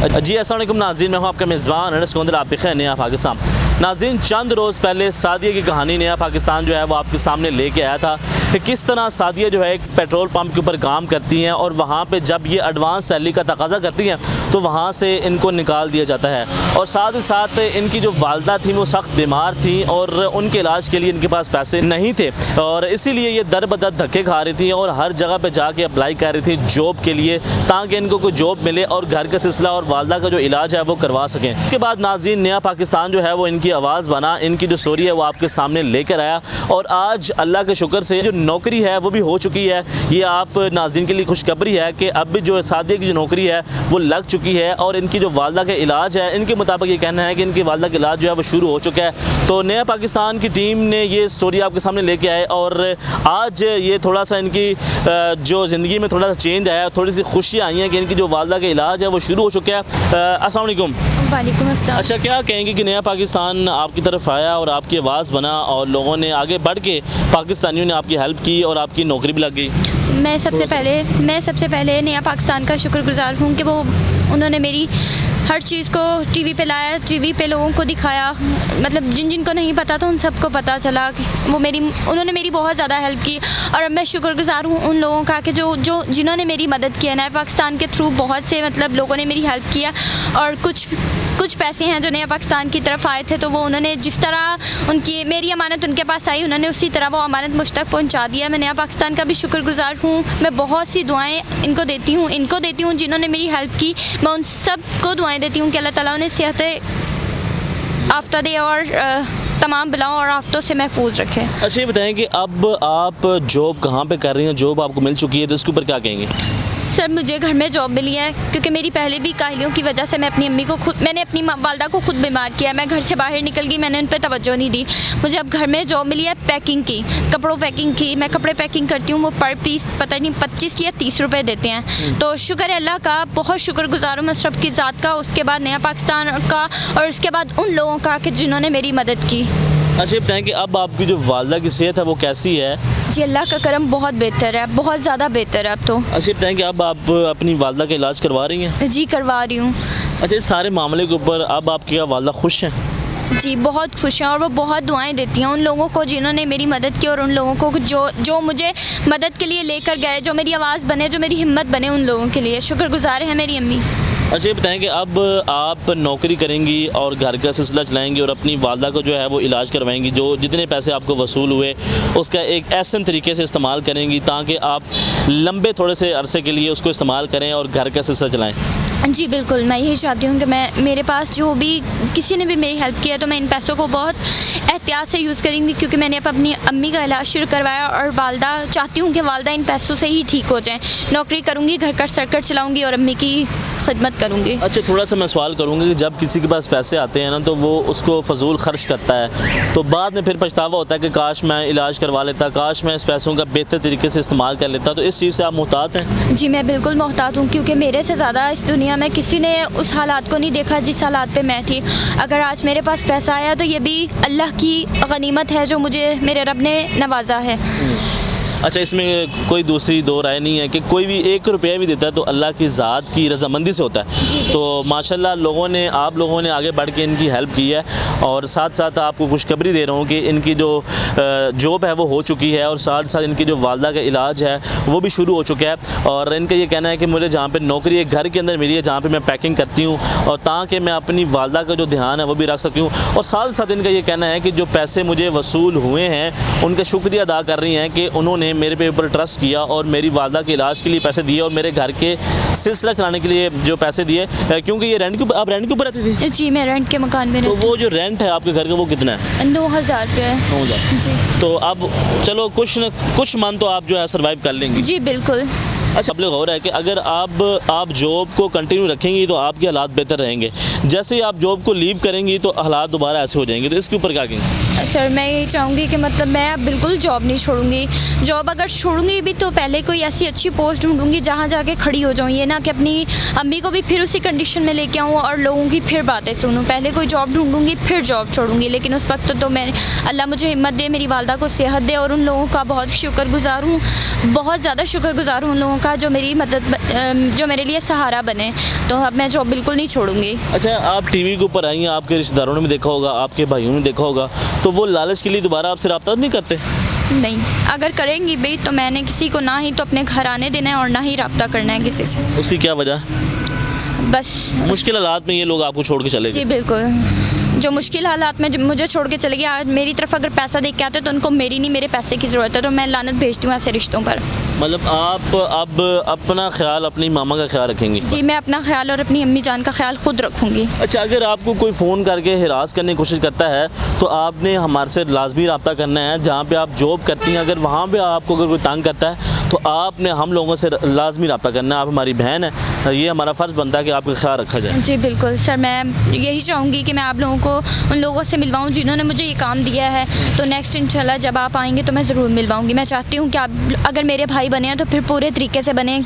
जी अस्सलाम वालेकुम नाज़रीन, मैं हूँ आपका मेज़बान अनस आप दिखे नया पाकिस्तान। नाज़रीन, चंद रोज़ पहले सादिया की कहानी नया पाकिस्तान जो है वो आपके सामने लेके आया था कि किस तरह सादिया जो है एक पेट्रोल पंप के ऊपर काम करती हैं और वहाँ पे जब ये एडवांस सैलरी का तकाज़ा करती हैं तो वहाँ से इनको निकाल दिया जाता है। और साथ ही साथ इनकी जो वालदा थी वो सख्त बीमार थी और उनके इलाज के लिए इनके पास पैसे नहीं थे और इसीलिए ये दर बदर धक्के खा रही थी और हर जगह पर जाके अप्लाई कर रही थी जॉब के लिए ताकि इनको कोई जॉब मिले और घर का सिलसिला और वालदा का जो इलाज है वो करवा सकें। उसके बाद नाज़रीन, नया पाकिस्तान जो है वो इनकी आवाज़ बना, इनकी जो स्टोरी है वो आपके सामने लेकर आया और आज अल्लाह के शुक्र से जो नौकरी है वो भी हो चुकी है। ये आप नाज़रीन के लिए खुशखबरी है कि अब भी जो सादिया की जो नौकरी है वो लग चुकी है और इनकी जो वालदा का इलाज है, इनके मुताबिक ये कहना है कि इनकी वालदा का इलाज जो है वो शुरू हो चुका है। तो नया पाकिस्तान की टीम ने ये स्टोरी आपके सामने लेके आए और आज ये थोड़ा सा इनकी जो ज़िंदगी में थोड़ा सा चेंज आया, थोड़ी सी खुशियाँ आई हैं कि इनकी जो वालदा का इलाज है वो शुरू हो चुका है। अस्सलाम वालेकुम। वालेकुम अस्सलाम। अच्छा, क्या कहेंगे कि नया पाकिस्तान आपकी तरफ आया और आपकी आवाज़ बना और लोगों ने आगे बढ़ के पाकिस्तानियों ने आपकी हेल्प की और आपकी नौकरी भी लग गई? मैं सबसे पहले नया पाकिस्तान का शुक्रगुजार हूँ कि वो उन्होंने मेरी हर चीज़ को टीवी पे लाया, टीवी पे लोगों को दिखाया, मतलब जिन को नहीं पता था उन सबको पता चला कि उन्होंने मेरी बहुत ज़्यादा हेल्प की। और अब मैं शुक्रगुजार हूँ उन लोगों का कि जिन्होंने मेरी मदद की है। नया पाकिस्तान के थ्रू बहुत से मतलब लोगों ने मेरी हेल्प किया और कुछ पैसे हैं जो नया पाकिस्तान की तरफ आए थे तो वो उन्होंने जिस तरह मेरी अमानत उनके पास आई, उन्होंने उसी तरह वो अमानत मुझ तक पहुँचा दिया। मैं नया पाकिस्तान का भी शुक्रगुजार हूँ। मैं बहुत सी दुआएँ इनको देती हूँ जिन्होंने मेरी हेल्प की। मैं उन सब को दुआएँ देती हूँ कि अल्लाह ताला उन्हें सेहत याफ्ता दे और तमाम बलाओं और आफतों से महफूज रखे। अच्छा, ये बताएं कि अब आप जॉब कहाँ पे कर रही हैं? जॉब आपको मिल चुकी है तो इसके ऊपर क्या कहेंगे? सर, मुझे घर में जॉब मिली है क्योंकि मेरी पहले भी काहलियों की वजह से मैंने अपनी वालदा को खुद बीमार किया। मैं घर से बाहर निकल गई, मैंने उन पर तवज्जो नहीं दी। मुझे अब घर में जॉब मिली है पैकिंग की, कपड़ों पैकिंग की। मैं कपड़े पैकिंग करती हूँ, वो पर पीस पता नहीं 25 या 30 रुपये देते हैं। तो शुक्र है अल्लाह का, बहुत शुक्रगुजार हूँ मैं रब की ज़ात का, उसके बाद नया पाकिस्तान का और उसके बाद उन लोगों का कि जिन्होंने मेरी मदद की। अच्छा, बताएं कि अब आपकी जो वालदा की सेहत है वो कैसी है? जी, अल्लाह का करम बहुत बेहतर है, बहुत ज़्यादा बेहतर है अब तो। अच्छा, बताएं कि अब आप अपनी वालदा का इलाज करवा रही हैं? जी, करवा रही हूँ। अच्छा, इस सारे मामले के ऊपर अब आपकी वालदा खुश हैं? जी, बहुत खुश हैं और वो बहुत दुआएं देती हैं उन लोगों को जिन्होंने मेरी मदद की और उन लोगों को जो मुझे मदद के लिए लेकर गए, जो मेरी आवाज़ बने, जो मेरी हिम्मत बने, उन लोगों के लिए शुक्रगुजार है मेरी अम्मी। अच्छा, ये बताएं कि अब आप नौकरी करेंगी और घर का सिलसिला चलाएंगी और अपनी वालदा को जो है वो इलाज करवाएंगी, जो जितने पैसे आपको वसूल हुए उसका एक ऐसे तरीके से इस्तेमाल करेंगी ताकि आप लंबे थोड़े से अरसे के लिए उसको इस्तेमाल करें और घर का सिलसिला चलाएं। जी बिल्कुल, मैं यही चाहती हूँ कि मेरे पास जो भी किसी ने भी मेरी हेल्प किया तो मैं इन पैसों को बहुत एहतियात से यूज़ करूँगी क्योंकि मैंने अपनी अम्मी का इलाज शुरू करवाया और वालदा चाहती हूँ कि वालदा इन पैसों से ही ठीक हो जाएं। नौकरी करूँगी, घर का सर्कट चलाऊँगी और अम्मी की खिदमत करूँगी। अच्छा, थोड़ा सा मैं सवाल करूँगा कि जब किसी के पास पैसे आते हैं ना तो वो उसको फजूल खर्च करता है तो बाद में फिर पछतावा होता है कि काश मैं इलाज करवा लेता, काश मैं इस पैसों का बेहतर तरीके से इस्तेमाल कर लेता। तो इस चीज़ से आप मुहतात हैं? जी, मैं बिल्कुल मुहतात हूँ क्योंकि मेरे से ज़्यादा इस दुनिया में किसी ने उस हालात को नहीं देखा जिस हालात पे मैं थी। अगर आज मेरे पास पैसा आया तो ये भी अल्लाह की गनीमत है जो मुझे मेरे रब ने नवाजा है। अच्छा, इसमें कोई दूसरी दो राय नहीं है कि कोई भी 1 रुपया भी देता है तो अल्लाह की ज़ात की रज़ामंदी से होता है। तो माशाल्लाह आप लोगों ने आगे बढ़ के इनकी हेल्प की है और साथ साथ आपको खुशखबरी दे रहा हूँ कि इनकी जो जॉब है वो हो चुकी है और साथ साथ इनकी जो वालदा का इलाज है वो भी शुरू हो चुका है। और इनका ये कहना है कि मुझे जहाँ पर नौकरी एक घर के अंदर मिली है जहाँ पर मैं पैकिंग करती हूँ और ताकि मैं अपनी वालदा का जो ध्यान है वो भी रख सकूँ। और साथ साथ इनका ये कहना है कि जो पैसे मुझे वसूल हुए हैं उनका शुक्रिया अदा कर रही हैं कि उन्होंने मेरे पे ऊपर ट्रस्ट किया और मेरी वालदा के इलाज के लिए पैसे दिए और मेरे घर के सिलसिला चलाने के लिए जो पैसे दिए, क्योंकि ये आप रेंट के ऊपर रहती थी? जी, मैं रेंट के मकान में रहती। तो वो जो रेंट है आपके घर का वो कितना है? 9,000 रुपये है। 9,000 जी। तो अब चलो कुछ मंथ तो आप जो है सर्वाइव कर लेंगी? जी बिल्कुल। अच्छा, आप लोग हो रहा है कि अगर आप जॉब को कंटिन्यू रखेंगी तो आपके हालात बेहतर रहेंगे, जैसे ही आप जॉब को लीव करेंगी तो हालात दोबारा ऐसे हो जाएंगे, तो इसके ऊपर क्या कहेंगे? सर मैं यही चाहूँगी कि मतलब मैं अब बिल्कुल जॉब नहीं छोड़ूंगी। जॉब अगर छोड़ूंगी भी तो पहले कोई ऐसी अच्छी पोस्ट ढूंढूंगी जहाँ जाके खड़ी हो जाऊँ, ये ना कि अपनी अम्मी को भी फिर उसी कंडीशन में लेके आऊँ और लोगों की फिर बातें सुनूँ। पहले कोई जॉब ढूंढूंगी फिर जॉब छोड़ूंगी, लेकिन उस वक्त तो मैं, अल्लाह मुझे हिम्मत दे, मेरी वालदा को सेहत दे, और उन लोगों का बहुत शुक्रगुजार हूँ, बहुत ज़्यादा शुक्रगुजार हूँ उन लोगों का जो मेरी मदद, जो मेरे लिए सहारा बने। तो अब मैं जॉब बिल्कुल नहीं छोड़ूंगी। अच्छा, आप टीवी के ऊपर आई हैं, आपके रिश्तेदारों ने भी देखा होगा, आपके भाइयों ने देखा होगा, तो वो लालच के लिए दोबारा आपसे रब्ता नहीं करते? नहीं, अगर करेंगी भी तो मैंने किसी को ना ही तो अपने घर आने देना है और ना ही रब्ता करना है किसी से। उसकी क्या वजह? बस मुश्किल हालात में ये लोग आपको छोड़ के चले गए? जी बिल्कुल, जो मुश्किल हालात में मुझे छोड़ के चले गए। आज मेरी तरफ अगर पैसा देख के आते तो उनको मेरी नहीं, मेरे पैसे की ज़रूरत है, तो मैं लानत भेजती हूँ ऐसे रिश्तों पर। मतलब आप अब अपना ख्याल अपनी मामा का ख्याल रखेंगी? जी, मैं अपना ख्याल और अपनी अम्मी जान का ख्याल खुद रखूँगी। अच्छा, अगर आपको कोई फ़ोन करके हिरास करने की कोशिश करता है तो आपने हमारे से लाजमी रब्ता करना है। जहाँ पे आप जॉब करती हैं, अगर वहाँ पे आपको अगर कोई तंग करता है तो आपने हम लोगों से लाजमी रब्ता करना है। आप हमारी बहन है, ये हमारा फ़र्ज़ बनता है कि आपका ख्याल रखा जाए। जी बिल्कुल सर, मैं यही चाहूँगी कि मैं आप लोगों को उन लोगों से मिलवाऊँ जिन्होंने मुझे ये काम दिया है। तो नेक्स्ट इंशाल्लाह जब आप आएंगे तो मैं ज़रूर मिलवाऊँगी। मैं चाहती हूँ कि आप अगर मेरे भाई बने हैं तो फिर पूरे तरीके से बने,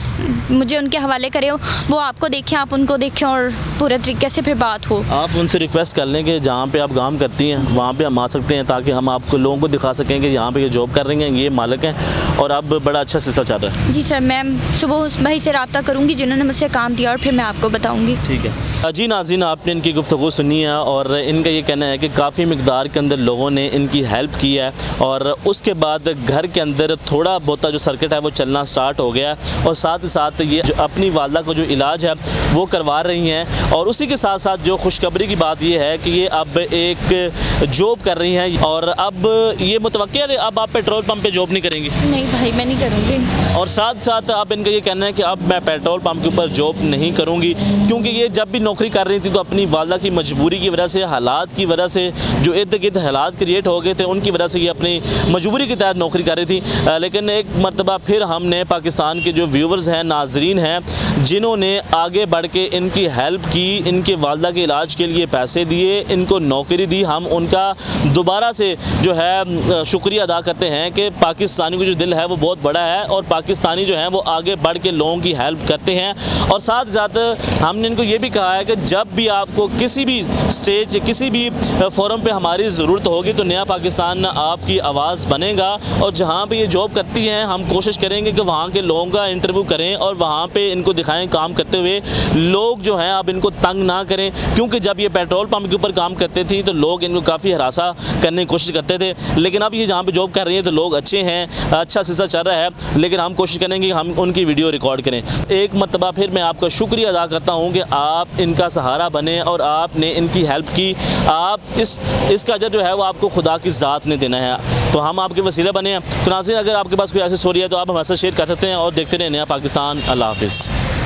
मुझे उनके हवाले करें, वो आपको देखें, आप उनको देखें, और पूरे तरीके से फिर बात हो। आप उनसे रिक्वेस्ट कर लें कि जहाँ पे आप काम करती हैं वहाँ पे हम आ सकते हैं, ताकि हम आपको लोगों को दिखा सकें कि यहाँ पे ये जॉब कर रही हैं, ये मालिक हैं, और अब बड़ा अच्छा सिलसिला चल रहा है। जी सर, मैं सुबह उस भाई से रब्ता करूँगी जिन्होंने मुझसे काम दिया और फिर मैं आपको बताऊँगी। ठीक है जी। नाज़रीन, आपने इनकी गुफ्तगू सुनी है और इनका ये कहना है कि काफ़ी मिकदार के अंदर लोगों ने इनकी हेल्प की है, और उसके बाद घर के अंदर थोड़ा बहुत जो सर्किट है वो चलना स्टार्ट हो गया, और साथ ही साथ ये जो अपनी वालदा को जो इलाज है वो करवा रही हैं। और उसी के साथ साथ जो खुशखबरी की बात ये है कि ये अब एक जॉब कर रही हैं, और अब ये मुतवक्किल है अब आप पेट्रोल पंप पे जॉब नहीं करेंगी? नहीं भाई, मैं नहीं करूँगी। और साथ साथ अब इनका ये कहना है कि अब मैं पेट्रोल पंप के ऊपर जॉब नहीं करूँगी, क्योंकि ये जब भी नौकरी कर रही थी तो अपनी वालदा की मजबूरी की वजह से, हालात की वजह से, जो इर्द गिर्द हालात क्रिएट हो गए थे उनकी वजह से ये अपनी मजबूरी के तहत नौकरी कर रही थी। लेकिन एक मरतबा फिर हमने पाकिस्तान के जो व्यूवर्स हैं, नाजरीन हैं, जिन्होंने आगे बढ़ के इनकी हेल्प की, इनके वालदा के इलाज के लिए पैसे दिए, इनको नौकरी दी, हम उनका दोबारा से जो है शुक्रिया अदा करते हैं कि पाकिस्तानी को जो दिल है वो बहुत बड़ा है, और पाकिस्तानी जो हैं वो आगे बढ़ के लोगों की हेल्प करते हैं। और साथ साथ हमने इनको ये भी कहा है कि जब भी आपको किसी भी स्टेज, किसी भी फोरम पे हमारी ज़रूरत होगी तो नया पाकिस्तान आपकी आवाज़ बनेगा, और जहाँ पे ये जॉब करती हैं हम कोशिश करेंगे कि वहाँ के लोगों का इंटरव्यू करें और वहाँ पे इनको दिखाएं काम करते हुए। लोग जो हैं अब इनको तंग ना करें, क्योंकि जब ये पेट्रोल पंप के ऊपर काम करते थे तो लोग इनको काफ़ी हरासा करने की कोशिश करते थे, लेकिन अब ये जहाँ पे जॉब कर रही है तो लोग अच्छे हैं, अच्छा सिलसिला चल रहा है। लेकिन हम कोशिश करेंगे कि हम उनकी वीडियो रिकॉर्ड करें। एक मरतबा फिर मैं आपका शुक्रिया अदा करता हूँ कि आप इनका सहारा बने और आपने इनकी हेल्प की। आप इसका अजर जो है वो आपको खुदा की ज़ात ने देना है, तो हम आपके वसीला बने हैं। तो नाज़रीन, अगर आपके पास कोई ऐसी स्टोरी है तो आप हमसे शेयर कर सकते हैं, और देखते रहें नया पाकिस्तान। अल्लाह हाफ़िज़।